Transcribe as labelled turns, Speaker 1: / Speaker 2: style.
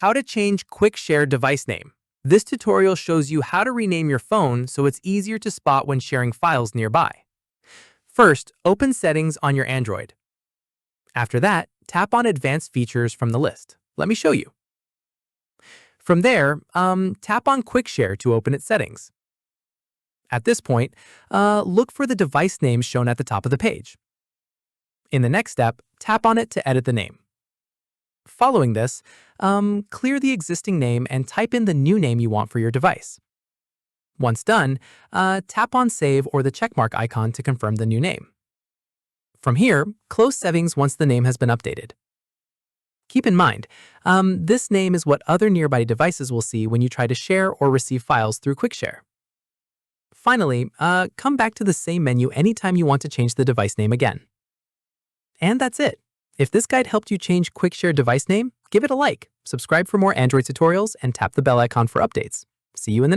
Speaker 1: How to change Quick Share device name. This tutorial shows you how to rename your phone so it's easier to spot when sharing files nearby. First, open Settings on your Android. After that, tap on Advanced Features from the list. Let me show you. From there, tap on Quick Share to open its settings. At this point, look for the device name shown at the top of the page. In the next step, tap on it to edit the name. Following this, clear the existing name and type in the new name you want for your device. Once done, tap on Save or the checkmark icon to confirm the new name. From here, close Settings once the name has been updated. Keep in mind, this name is what other nearby devices will see when you try to share or receive files through QuickShare. Finally, come back to the same menu anytime you want to change the device name again. And that's it. If this guide helped you change QuickShare device name, give it a like, subscribe for more Android tutorials, and tap the bell icon for updates. See you in the next